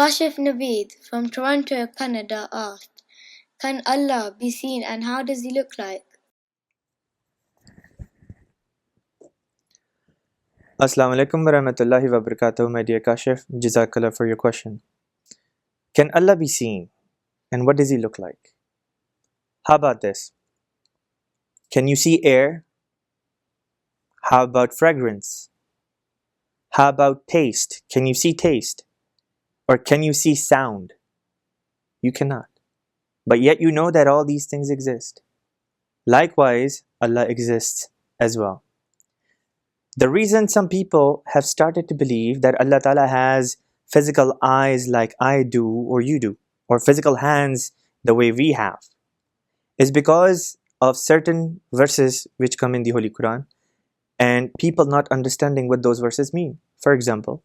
Kashif Naveed from Toronto, Canada asked, can Allah be seen and how does He look like? Assalamu alaikum wa rahmatullahi wa barakatuh, my dear Kashif. Jazakallah for your question. Can Allah be seen and what does He look like? How about this? Can you see air? How about fragrance? How about taste? Can you see taste? Or can you see sound? You cannot. But yet you know that all these things exist. Likewise, Allah exists as well. The reason some people have started to believe that Allah Ta'ala has physical eyes like I do or you do, or physical hands the way we have, is because of certain verses which come in the Holy Quran and people not understanding what those verses mean. For example,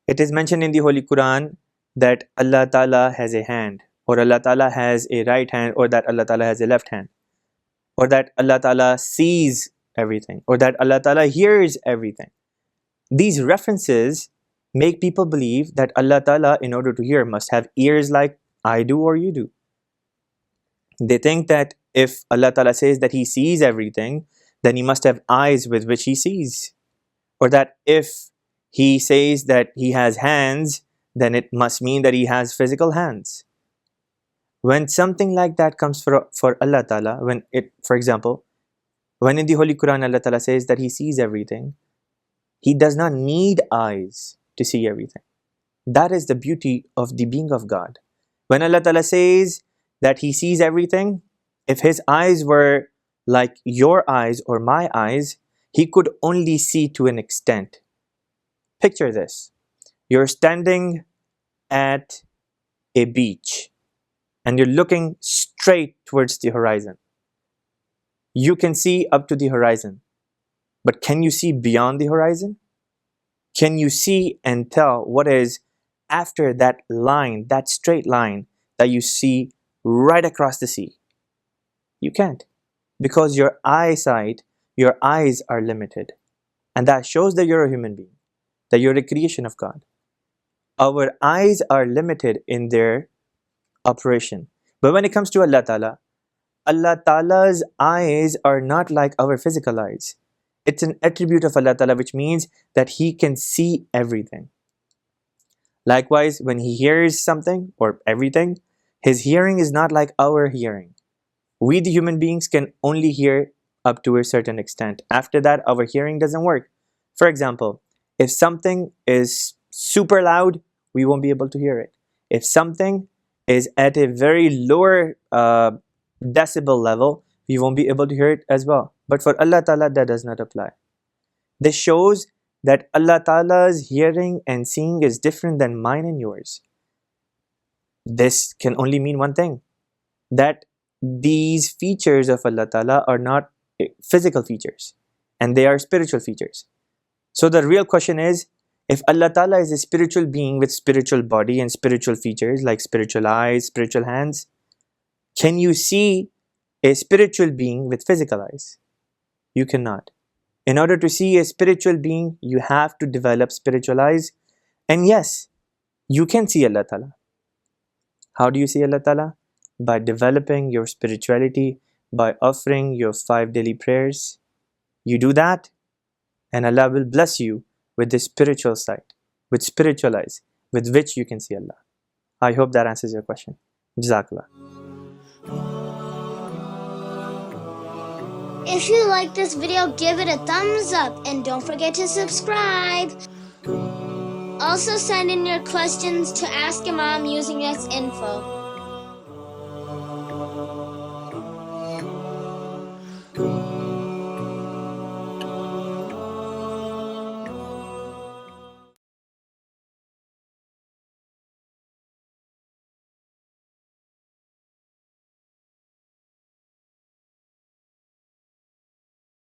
it is mentioned in the Holy Quran that Allah Ta'ala has a hand, or Allah Ta'ala has a right hand, or that Allah Ta'ala has a left hand, or that Allah Ta'ala sees everything, or that Allah Ta'ala hears everything. These references make people believe that Allah Ta'ala, in order to hear, must have ears like I do or you do. They think that if Allah Ta'ala says that He sees everything, then He must have eyes with which He sees. Or that if He says that He has hands, then it must mean that He has physical hands. When something like that comes for Allah Ta'ala, for example, when in the Holy Quran Allah Ta'ala says that He sees everything, He does not need eyes to see everything. That is the beauty of the being of God. When Allah Ta'ala says that He sees everything, if His eyes were like your eyes or my eyes, He could only see to an extent. Picture this. You're standing at a beach and you're looking straight towards the horizon. You can see up to the horizon, but can you see beyond the horizon? Can you see and tell what is after that line, that straight line that you see right across the sea? You can't, because your eyesight, your eyes are limited. And that shows that you're a human being, that you're a creation of God. Our eyes are limited in their operation. But when it comes to Allah Ta'ala, Allah Ta'ala's eyes are not like our physical eyes. It's an attribute of Allah Ta'ala, which means that He can see everything. Likewise, when He hears something or everything, His hearing is not like our hearing. We, the human beings, can only hear up to a certain extent. After that, our hearing doesn't work. For example, if something is super loud, we won't be able to hear it. If something is at a very lower decibel level, we won't be able to hear it as well. But for Allah Ta'ala, that does not apply. This shows that Allah Ta'ala's hearing and seeing is different than mine and yours. This can only mean one thing, that these features of Allah Ta'ala are not physical features, and they are spiritual features. So the real question is, if Allah Ta'ala is a spiritual being with spiritual body and spiritual features like spiritual eyes, spiritual hands, can you see a spiritual being with physical eyes? You cannot. In order to see a spiritual being, you have to develop spiritual eyes. And yes, you can see Allah Ta'ala. How do you see Allah Ta'ala? By developing your spirituality, by offering your 5 daily prayers. You do that, and Allah will bless you with the spiritual sight, with spiritual eyes, with which you can see Allah. I hope that answers your question. Jazakallah. If you like this video, give it a thumbs up and don't forget to subscribe. Also send in your questions to Ask Imam using this info.